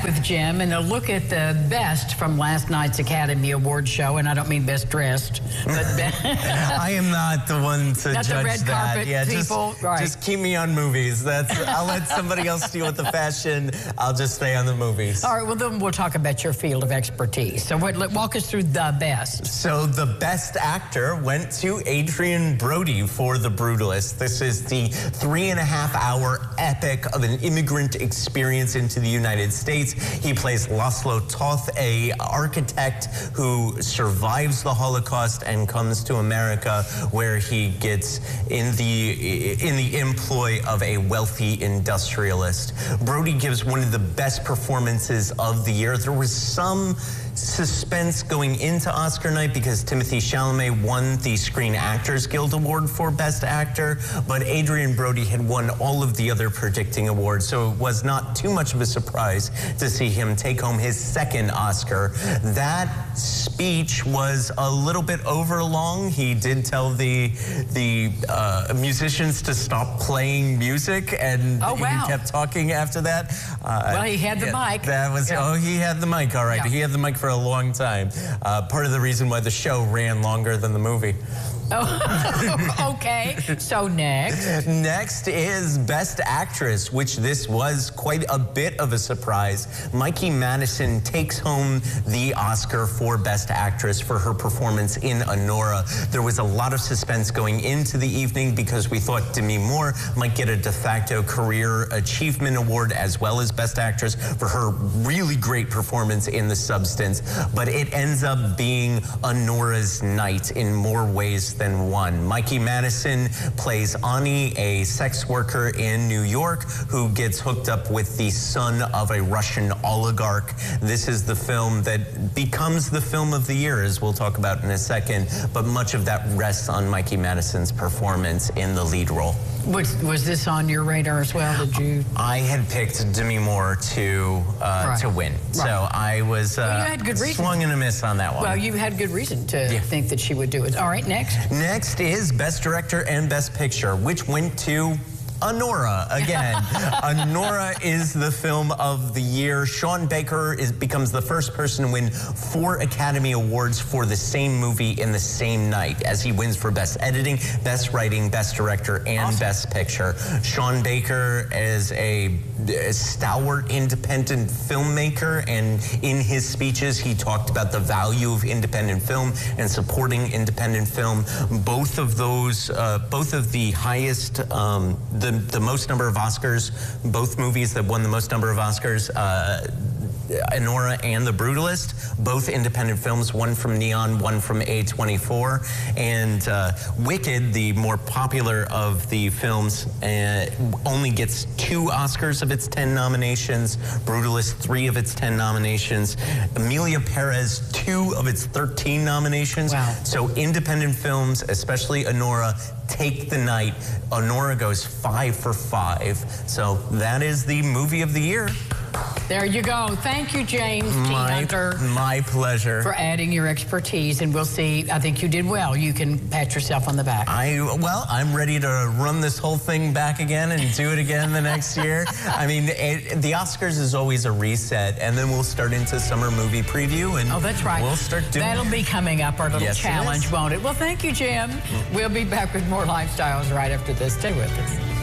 with Jim and a look at the best from last night's Academy Awards show, and I don't mean best dressed, but I am not the one to not judge the red that. carpet Yeah, people. just keep me on movies. I'll let somebody else deal with the fashion. I'll just stay on the movies. All right, well then we'll talk about your field of expertise. So walk us through the best. So the best actor went to Adrien Brody for The Brutalist. This is the 3.5-hour epic of an immigrant experience into the United States. He plays Laszlo Toth, a architect who survives the Holocaust and comes to America, where he gets in the employ of a wealthy industrialist. Brody gives one of the best performances of the year. There was some suspense going into Oscar night because Timothée Chalamet won the Screen Actors Guild Award for Best Actor, but Adrien Brody had won all of the other predicting awards, so it was not too much of a surprise to see him take home his second Oscar. That speech was a little bit over long. He did tell the musicians to stop playing music, and he kept talking after that. Well, he had the mic. That was, he had the mic, all right. Yeah. He had the mic for a long time. Part of the reason why the show ran longer than the movie. Oh, okay. So next. Next is Best Actress, which this was quite a bit of a surprise. Mikey Madison takes home the Oscar for Best Actress for her performance in Anora. There was a lot of suspense going into the evening because we thought Demi Moore might get a de facto Career Achievement Award as well as Best Actress for her really great performance in The Substance, but it ends up being Anora's night in more ways than one. Mikey Madison plays Ani, a sex worker in New York who gets hooked up with the son of a Russian oligarch. This is the film that becomes the film of the year, as we'll talk about in a second, but much of that rests on Mikey Madison's performance in the lead role. Was this on your radar as well? Did you? I had picked Demi Moore to win, so I was you had good reason. swung and a miss on that one. Well, you had good reason to think that she would do it. All right, next. Next is Best Director and Best Picture, which went to Anora again. Anora is the film of the year. Sean Baker becomes the first person to win 4 Academy Awards for the same movie in the same night, as he wins for Best Editing, Best Writing, Best Director, and Best Picture. Sean Baker is a stalwart independent filmmaker, and in his speeches he talked about the value of independent film and supporting independent film. Both of those, both of the highest, the most number of Oscars, both movies that won the most number of Oscars, Anora and The Brutalist, both independent films, one from Neon, one from A24. And Wicked, the more popular of the films, only gets 2 Oscars of its 10 nominations. Brutalist, 3 of its 10 nominations. Emilia Perez, 2 of its 13 nominations. Wow. So independent films, especially Anora, take the night. Anora goes 5 for 5. So that is the movie of the year. There you go. Thank you, James T. Hunter. My pleasure. For adding your expertise, and we'll see. I think you did well. You can pat yourself on the back. I'm ready to run this whole thing back again and do it again the next year. I mean, the Oscars is always a reset, and then we'll start into summer movie preview, and that's right. We'll start doing. That'll be coming up, our little challenge, won't it? Well, thank you, Jim. We'll be back with more Lifestyles right after this. Stay with us.